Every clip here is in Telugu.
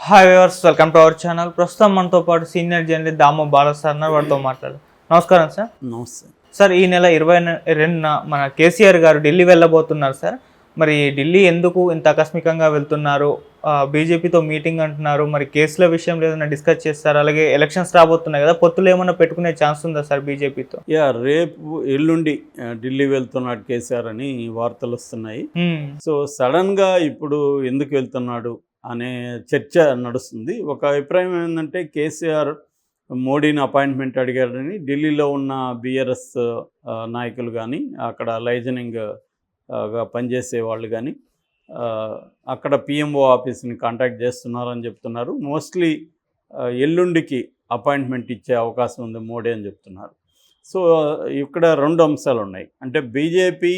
Hi viewers, welcome to our channel. ప్రస్తుతం మనతో పాటు senior journalist Damoh Bala sir వారితో మాట్లాడారు. నమస్కారం సార్. నమస్తే సార్, ఈ నెల 22న మన కేసీఆర్ గారు ఢిల్లీ వెళ్ళబోతున్నారు సార్. మరి ఢిల్లీ ఎందుకు ఇంత ఆకస్మికంగా వెళ్తున్నారు? బీజేపీతో మీటింగ్ అంటున్నారు. మరి కేసుల విషయంలో ఏదైనా డిస్కస్ చేస్తారు? అలాగే ఎలక్షన్స్ రాబోతున్నాయి కదా, పొత్తులు ఏమైనా పెట్టుకునే ఛాన్స్ ఉందా సార్ బీజేపీతో? రేపు ఎల్లుండి ఢిల్లీ వెళ్తున్నాడు కేసీఆర్ అని వార్తలు వస్తున్నాయి. సో సడన్గా ఇప్పుడు ఎందుకు వెళ్తున్నాడు అనే చర్చ నడుస్తుంది. ఒక అభిప్రాయం ఏంటంటే కేసీఆర్ మోడీని అపాయింట్మెంట్ అడిగాడని ఢిల్లీలో ఉన్న బీఆర్ఎస్ నాయకులు కానీ, అక్కడ లైజనింగ్గా పనిచేసే వాళ్ళు కానీ అక్కడ పిఎంఓ ఆఫీస్ని కాంటాక్ట్ చేస్తున్నారని చెప్తున్నారు. మోస్ట్లీ ఎల్లుండికి అపాయింట్మెంట్ ఇచ్చే అవకాశం ఉంది మోడీ అని చెప్తున్నారు. సో ఇక్కడ రెండు అంశాలు ఉన్నాయి. అంటే బీజేపీ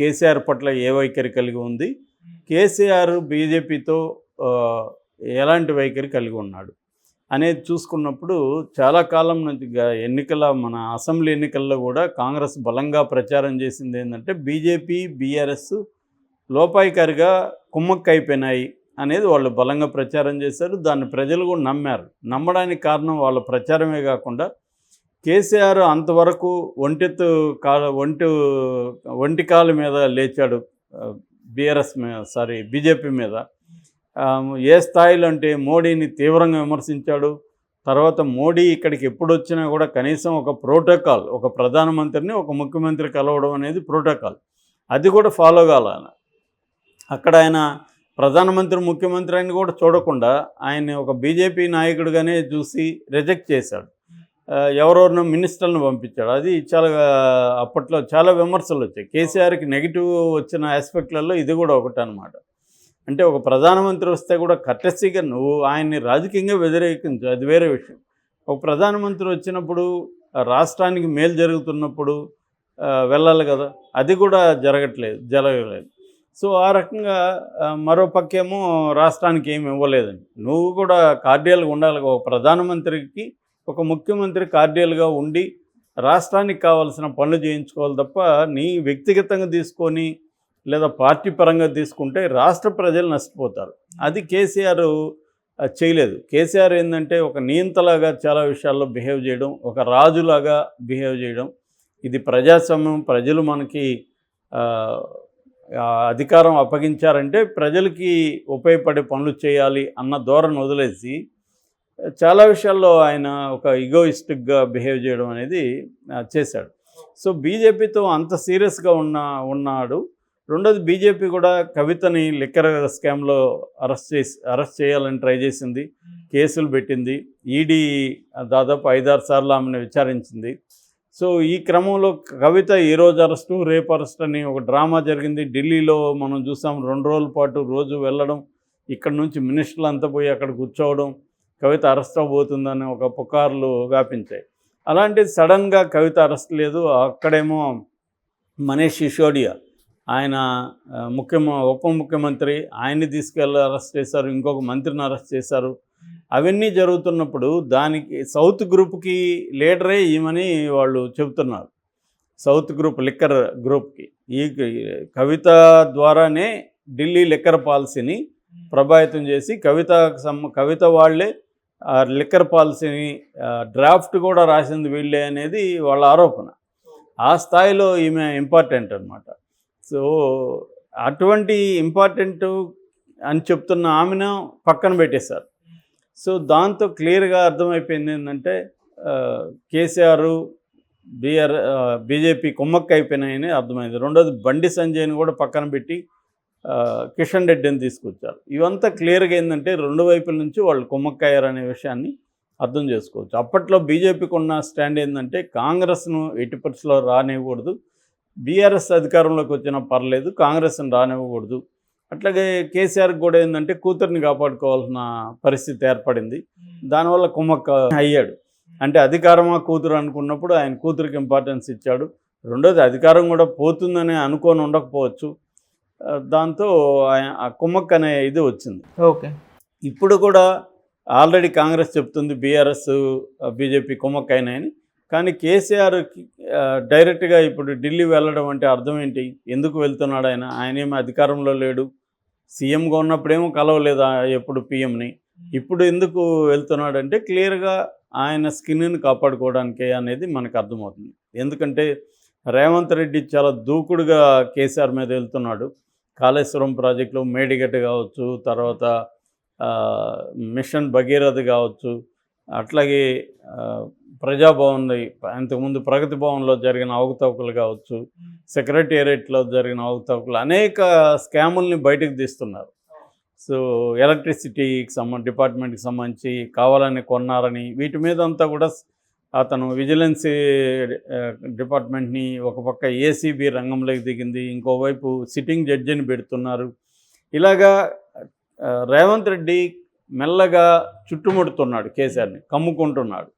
కేసీఆర్ పట్ల ఏ వైఖరి కలిగి ఉంది, కేసీఆర్ బీజేపీతో ఎలాంటి వైఖరి కలిగి ఉన్నాడు అనేది చూసుకున్నప్పుడు చాలా కాలం నుంచి మన అసెంబ్లీ ఎన్నికల్లో కూడా కాంగ్రెస్ బలంగా ప్రచారం చేసింది ఏంటంటే బీజేపీ బీఆర్ఎస్ లోపాయికారిగా కుమ్మక్కైపోయినాయి అనేది వాళ్ళు బలంగా ప్రచారం చేశారు. దాన్ని ప్రజలు కూడా నమ్మారు. నమ్మడానికి కారణం వాళ్ళ ప్రచారమే కాకుండా కేసీఆర్ అంతవరకు ఒంటి కాలు మీద లేచాడు బీజేపీ మీద. ఏ స్థాయిలో అంటే మోడీని తీవ్రంగా విమర్శించాడు. తర్వాత మోడీ ఇక్కడికి ఎప్పుడు వచ్చినా కూడా కనీసం ఒక ప్రోటోకాల్, ఒక ప్రధానమంత్రిని ఒక ముఖ్యమంత్రి కలవడం అనేది ప్రోటోకాల్, అది కూడా ఫాలో కావాలి. అక్కడ ఆయన ప్రధానమంత్రి ముఖ్యమంత్రి అని కూడా చూడకుండా ఆయన ఒక బీజేపీ నాయకుడిగానే చూసి రిజెక్ట్ చేశాడు. ఎవరెవరినో మినిస్టర్లను పంపించాడు. అది అప్పట్లో చాలా విమర్శలు వచ్చాయి. కేసీఆర్కి నెగిటివ్ వచ్చిన ఆస్పెక్ట్లలో ఇది కూడా ఒకటి అనమాట. అంటే ఒక ప్రధానమంత్రి వస్తే కూడా కర్టెసీగా నువ్వు ఆయన్ని రాజకీయంగా వ్యతిరేకించు, అది వేరే విషయం. ఒక ప్రధానమంత్రి వచ్చినప్పుడు రాష్ట్రానికి మేలు జరుగుతున్నప్పుడు వెళ్ళాలి కదా, అది కూడా జరగలేదు. సో ఆ రకంగా మరో పక్కేమో రాష్ట్రానికి ఏమి ఇవ్వలేదండి. నువ్వు కూడా కార్డియల్గా ఉండాలి. ఒక ప్రధానమంత్రికి ఒక ముఖ్యమంత్రి కార్డియల్గా ఉండి రాష్ట్రానికి కావాల్సిన పనులు చేయించుకోవాలి తప్ప నీ వ్యక్తిగతంగా తీసుకొని లేదా పార్టీ పరంగా తీసుకుంటే రాష్ట్ర ప్రజలు నష్టపోతారు. అది కేసీఆర్ చేయలేదు. కేసీఆర్ ఏంటంటే ఒక నియంతలాగా చాలా విషయాల్లో బిహేవ్ చేయడం, ఒక రాజులాగా బిహేవ్ చేయడం. ఇది ప్రజాస్వామ్యం, ప్రజలు మనకి అధికారం అప్పగించారంటే ప్రజలకి ఉపయోగపడే పనులు చేయాలి అన్న ధోరణి వదిలేసి చాలా విషయాల్లో ఆయన ఒక ఈగోయిస్టిక్గా బిహేవ్ చేయడం అనేది చేశాడు. సో బీజేపీతో అంత సీరియస్గా ఉన్నాడు. రెండోది, బీజేపీ కూడా కవితని లిక్కర్ స్కామ్లో అరెస్ట్ చేయాలని ట్రై చేసింది, కేసులు పెట్టింది. ఈడీ దాదాపు 5-6 సార్లు ఆమెను విచారించింది. సో ఈ క్రమంలో కవిత ఈరోజు అరెస్టు రేపు అరెస్ట్ అని ఒక డ్రామా జరిగింది. ఢిల్లీలో మనం చూసాం, 2 రోజుల పాటు రోజు వెళ్ళడం, ఇక్కడ నుంచి మినిస్టర్లు అంతా పోయి అక్కడ కూర్చోవడం, కవిత అరెస్ట్ అవబోతుందని ఒక పుకార్లు వ్యాపించాయి. అలాంటిది సడన్గా కవిత అరెస్ట్ లేదు. అక్కడేమో మనీష్ సిసోడియా ఆయన ఉప ముఖ్యమంత్రి, ఆయన్ని తీసుకెళ్ళి అరెస్ట్ చేశారు, ఇంకొక మంత్రిని అరెస్ట్ చేశారు. అవన్నీ జరుగుతున్నప్పుడు దానికి సౌత్ గ్రూప్కి లీడరే ఈమెని వాళ్ళు చెబుతున్నారు. సౌత్ గ్రూప్ లిక్కర్ గ్రూప్కి ఈ కవిత ద్వారానే ఢిల్లీ లిక్కర్ పాలసీని ప్రభావితం చేసి కవిత వాళ్ళే లిక్కర్ పాలసీని డ్రాఫ్ట్ కూడా రాసింది వీళ్ళే అనేది వాళ్ళ ఆరోపణ. ఆ స్థాయిలో ఈమె ఇంపార్టెంట్ అనమాట. సో అటువంటి ఇంపార్టెంట్ అని చెప్తున్న ఆమెను పక్కన పెట్టేశారు. సో దాంతో క్లియర్గా అర్థమైపోయింది ఏంటంటే కేసీఆర్ బీజేపీ కుమ్మక్క అయిపోయినాయని అర్థమైంది. రెండోది, బండి సంజయ్ని కూడా పక్కన పెట్టి కిషన్ రెడ్డిని తీసుకొచ్చారు. ఇవంతా క్లియర్గా ఏంటంటే రెండు వైపుల నుంచి వాళ్ళు కుమ్మక్కయ్యారనే విషయాన్ని అర్థం చేసుకోవచ్చు. అప్పట్లో బీజేపీకి ఉన్న స్టాండ్ ఏంటంటే కాంగ్రెస్ను ఎట్టి పరిస్థితుల్లో రానివ్వకూడదు, బీఆర్ఎస్ అధికారంలోకి వచ్చినా పర్లేదు, కాంగ్రెస్ని రానివ్వకూడదు. అట్లాగే కేసీఆర్కి కూడా ఏంటంటే కూతుర్ని కాపాడుకోవాల్సిన పరిస్థితి ఏర్పడింది. దానివల్ల కుమ్మక్క అయ్యాడు. అంటే అధికారమా కూతురు అనుకున్నప్పుడు ఆయన కూతురికి ఇంపార్టెన్స్ ఇచ్చాడు. రెండోది, అధికారం కూడా పోతుందని అనుకొని ఉండకపోవచ్చు. దాంతో ఆ కుమ్మక్క అనే ఇది వచ్చింది. ఓకే, ఇప్పుడు కూడా ఆల్రెడీ కాంగ్రెస్ చెప్తుంది బీఆర్ఎస్ బీజేపీ కుమ్మక్క అయినాయని. కానీ కేసీఆర్ డైరెక్ట్గా ఇప్పుడు ఢిల్లీ వెళ్ళడం అంటే అర్థం ఏంటి? ఎందుకు వెళ్తున్నాడు ఆయన? ఆయనేమో అధికారంలో లేడు. సీఎంగా ఉన్నప్పుడేమో కలవలేదు ఎప్పుడు పీఎంని. ఇప్పుడు ఎందుకు వెళ్తున్నాడంటే క్లియర్గా ఆయన స్కిన్ని కాపాడుకోవడానికే అనేది మనకు అర్థమవుతుంది. ఎందుకంటే రేవంత్ రెడ్డి చాలా దూకుడుగా కేసీఆర్ మీద వెళ్తున్నాడు. కాళేశ్వరం ప్రాజెక్టులో మేడిగడ్డ కావచ్చు, తర్వాత మిషన్ భగీరథ కావచ్చు, అట్లాగే ప్రజాభవన్, అంతకుముందు ప్రగతి భవన్లో జరిగిన అవకతవకలు కావచ్చు, సెక్రటేరియట్లో జరిగిన అవకతవకలు, అనేక స్కాముల్ని బయటకు తీస్తున్నారు. సో ఎలక్ట్రిసిటీకి డిపార్ట్మెంట్కి సంబంధించి కావాలని కొన్నారని వీటి మీద అంతా కూడా అతను విజిలెన్సీ డిపార్ట్మెంట్ని ఒక పక్క ఏసీబీ రంగంలోకి దిగింది, ఇంకోవైపు సిట్టింగ్ జడ్జిని పెడుతున్నారు. ఇలాగా రేవంత్ రెడ్డి మెల్లగా చుట్టుముడుతున్నాడు, కేసీఆర్ని కమ్ముకుంటున్నాడు.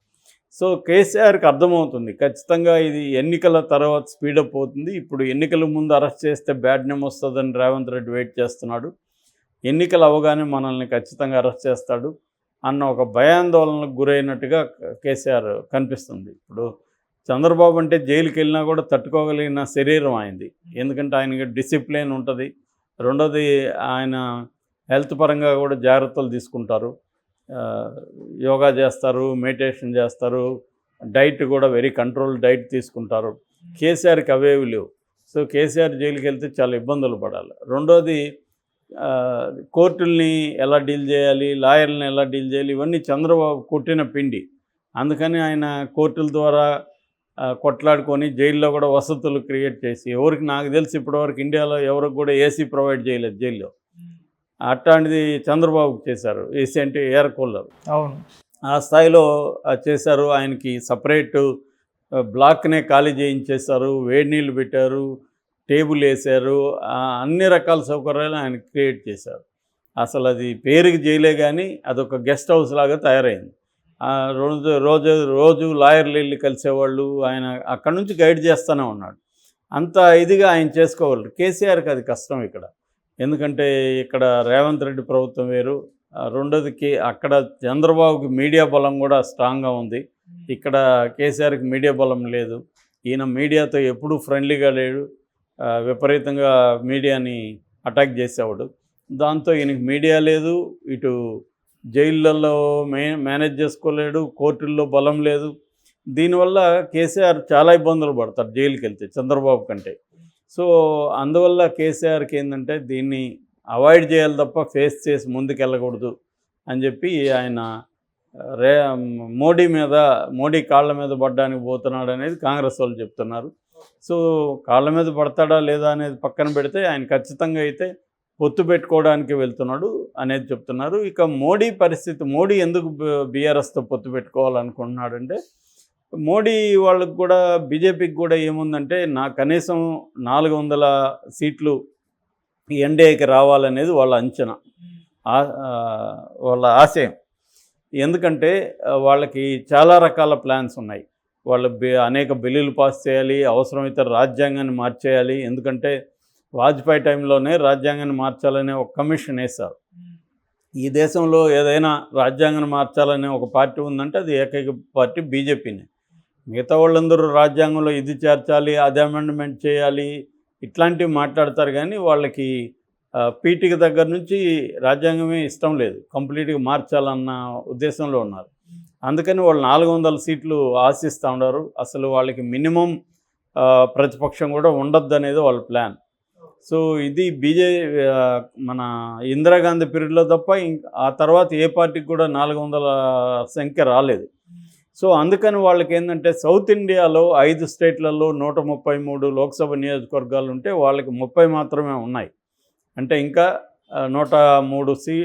సో కేసీఆర్కి అర్థమవుతుంది ఖచ్చితంగా ఇది ఎన్నికల తర్వాత స్పీడప్ అవుతుంది. ఇప్పుడు ఎన్నికల ముందు అరెస్ట్ చేస్తే బ్యాడ్ నేమ్ వస్తుందని రేవంత్ రెడ్డి వెయిట్ చేస్తున్నాడు. ఎన్నికలు అవగానే మనల్ని ఖచ్చితంగా అరెస్ట్ చేస్తాడు అన్న ఒక భయాందోళనకు గురైనట్టుగా కేసీఆర్ కనిపిస్తుంది. ఇప్పుడు చంద్రబాబు అంటే జైలుకి వెళ్ళినా కూడా తట్టుకోగలిగిన శరీరం ఆయనది, ఎందుకంటే ఆయనకి డిసిప్లిన్ ఉంటుంది. రెండోది ఆయన హెల్త్ పరంగా కూడా జాగ్రత్తలు తీసుకుంటారు, యోగా చేస్తారు, మెడిటేషన్ చేస్తారు, డైట్ కూడా వెరీ కంట్రోల్ డైట్ తీసుకుంటారు. కేసీఆర్కి అవేవి లేవు. సో కేసీఆర్ జైలుకి వెళ్తే చాలా ఇబ్బందులు పడాలి. రెండోది కోర్టుల్ని ఎలా డీల్ చేయాలి, లాయర్లని ఎలా డీల్ చేయాలి, ఇవన్నీ చంద్రబాబు కొట్టిన పిండి. అందుకని ఆయన కోర్టుల ద్వారా కొట్లాడుకొని జైల్లో కూడా వసతులు క్రియేట్ చేసి, ఎవరికి నాకు తెలిసి ఇప్పటివరకు ఇండియాలో ఎవరికి కూడా ఏసీ ప్రొవైడ్ చేయలేదు జైల్లో. అట్లాంటిది చంద్రబాబుకి చేశారు, ఏసీ అంటే ఎయిర్ కూలర్. అవును, ఆ స్థాయిలో చేశారు. ఆయనకి సపరేటు బ్లాక్నే ఖాళీ చేయించేశారు, వేడి నీళ్ళు పెట్టారు, టేబుల్ వేశారు, అన్ని రకాల సౌకర్యాలు ఆయన క్రియేట్ చేశారు. అసలు అది పేరుకి జైలే కానీ అదొక గెస్ట్ హౌస్ లాగా తయారైంది. రోజు లాయర్లు వెళ్ళి కలిసేవాళ్ళు, ఆయన అక్కడి నుంచి గైడ్ చేస్తూనే ఉన్నాడు. అంత ఇదిగా ఆయన చేసుకోగలరు. కేసీఆర్కి అది కష్టం ఇక్కడ, ఎందుకంటే ఇక్కడ రేవంత్ రెడ్డి ప్రభుత్వం వేరు, రెండోదికి అక్కడ చంద్రబాబుకి మీడియా బలం కూడా స్ట్రాంగ్గా ఉంది, ఇక్కడ కేసీఆర్కి మీడియా బలం లేదు. ఈయన మీడియాతో ఎప్పుడూ ఫ్రెండ్లీగా లేడు, విపరీతంగా మీడియాని అటాక్ చేసేవాడు. దాంతో ఈయనకి మీడియా లేదు, ఇటు జైళ్ళల్లో మేనేజ్ చేసుకోలేడు, కోర్టుల్లో బలం లేదు. దీనివల్ల కేసీఆర్ చాలా ఇబ్బందులు పడతారు జైలుకి వెళ్తే చంద్రబాబు కంటే. సో అందువల్ల కేసీఆర్కి ఏంటంటే దీన్ని అవాయిడ్ చేయాలి తప్ప ఫేస్ చేసి ముందుకెళ్ళకూడదు అని చెప్పి ఆయన మోడీ కాళ్ళ మీద పడ్డానికి పోతున్నాడు అనేది కాంగ్రెస్ వాళ్ళు చెప్తున్నారు. సో కాళ్ళ మీద పడతాడా లేదా అనేది పక్కన పెడితే ఆయన ఖచ్చితంగా అయితే పొత్తు పెట్టుకోవడానికి వెళ్తున్నాడు అనేది చెప్తున్నారు. ఇక మోడీ పరిస్థితి, మోడీ ఎందుకు బీఆర్ఎస్తో పొత్తు పెట్టుకోవాలనుకుంటున్నాడంటే, మోడీ వాళ్ళకు కూడా బీజేపీకి కూడా ఏముందంటే కనీసం 400 సీట్లు ఎన్డీఏకి రావాలనేది వాళ్ళ అంచనా, వాళ్ళ ఆశయం. ఎందుకంటే వాళ్ళకి చాలా రకాల ప్లాన్స్ ఉన్నాయి. వాళ్ళు అనేక బిల్లులు పాస్ చేయాలి, అవసరమైతే రాజ్యాంగాన్ని మార్చేయాలి. ఎందుకంటే వాజ్పేయి టైంలోనే రాజ్యాంగాన్ని మార్చాలనే ఒక కమిషన్ వేశారు. ఈ దేశంలో ఏదైనా రాజ్యాంగాన్ని మార్చాలనే ఒక పార్టీ ఉందంటే అది ఏకైక పార్టీ బీజేపీనే. మిగతా వాళ్ళందరూ రాజ్యాంగంలో ఇది చేర్చాలి, అది అమెండ్మెంట్ చేయాలి, ఇట్లాంటివి మాట్లాడతారు. కానీ వాళ్ళకి పీటీకి దగ్గర నుంచి రాజ్యాంగమే ఇష్టం లేదు, కంప్లీట్గా మార్చాలన్న ఉద్దేశంలో ఉన్నారు. అందుకని వాళ్ళు 400 సీట్లు ఆశిస్తూ ఉన్నారు. అసలు వాళ్ళకి మినిమం ప్రతిపక్షం కూడా ఉండొద్దు అనేది వాళ్ళ ప్లాన్. సో ఇది మన ఇందిరాగాంధీ పీరియడ్లో తప్ప ఆ తర్వాత ఏ పార్టీకి కూడా 400 సంఖ్య రాలేదు. సో అందుకని వాళ్ళకి ఏంటంటే సౌత్ ఇండియాలో 5 స్టేట్లలో 133 లోక్సభ నియోజకవర్గాలు ఉంటే వాళ్ళకి 30 మాత్రమే ఉన్నాయి. అంటే ఇంకా 103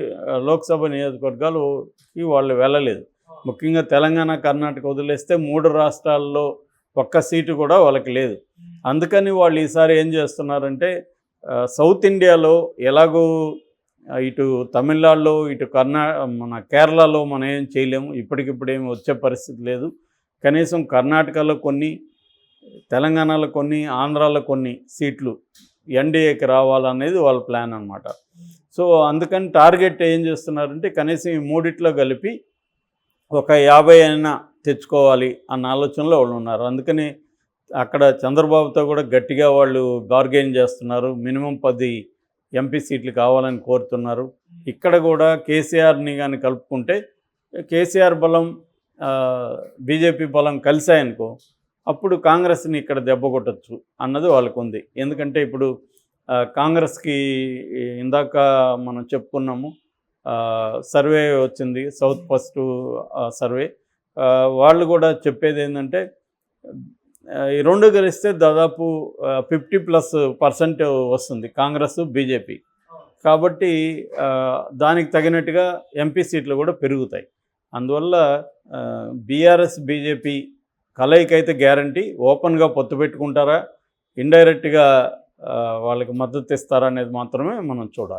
లోక్సభ నియోజకవర్గాలుకి వాళ్ళు వెళ్ళలేదు. ముఖ్యంగా తెలంగాణ, కర్ణాటక వదిలేస్తే 3 రాష్ట్రాల్లో ఒక్క సీటు కూడా వాళ్ళకి లేదు. అందుకని వాళ్ళు ఈసారి ఏం చేస్తున్నారంటే, సౌత్ ఇండియాలో ఎలాగో ఇటు తమిళనాడులో, ఇటు మన కేరళలో మనం ఏం చేయలేము, ఇప్పటికిప్పుడు ఏమి వచ్చే పరిస్థితి లేదు. కనీసం కర్ణాటకలో కొన్ని, తెలంగాణలో కొన్ని, ఆంధ్రాలో కొన్ని సీట్లు ఎన్డీఏకి రావాలనేది వాళ్ళ ప్లాన్ అనమాట. సో అందుకని టార్గెట్ ఏం చేస్తున్నారంటే, కనీసం ఈ మూడిట్లో కలిపి ఒక 50 అయినా తెచ్చుకోవాలి అన్న ఆలోచనలో వాళ్ళు ఉన్నారు. అందుకని అక్కడ చంద్రబాబుతో కూడా గట్టిగా వాళ్ళు బార్గెయిన్ చేస్తున్నారు. మినిమం 10 ఎంపీ సీట్లు కావాలని కోరుతున్నారు. ఇక్కడ కూడా కేసీఆర్ని కానీ కలుపుకుంటే కేసీఆర్ బలం బీజేపీ బలం కలిసాయనుకో అప్పుడు కాంగ్రెస్ని ఇక్కడ దెబ్బ కొట్టచ్చు అన్నది వాళ్ళకు ఉంది. ఎందుకంటే ఇప్పుడు కాంగ్రెస్కి ఇందాక మనం చెప్పుకున్నాము, సర్వే వచ్చింది, సౌత్ ఫస్ట్ సర్వే. వాళ్ళు కూడా చెప్పేది ఏంటంటే ఈ రెండు కలిస్తే దాదాపు 50+% వస్తుంది కాంగ్రెస్ బీజేపీ. కాబట్టి దానికి తగినట్టుగా ఎంపీ సీట్లు కూడా పెరుగుతాయి. అందువల్ల బీఆర్ఎస్ బీజేపీ కలయికైతే గ్యారంటీ. ఓపెన్గా పొత్తు పెట్టుకుంటారా, ఇండైరెక్ట్గా వాళ్ళకి మద్దతు ఇస్తారా అనేది మాత్రమే మనం చూడాలి.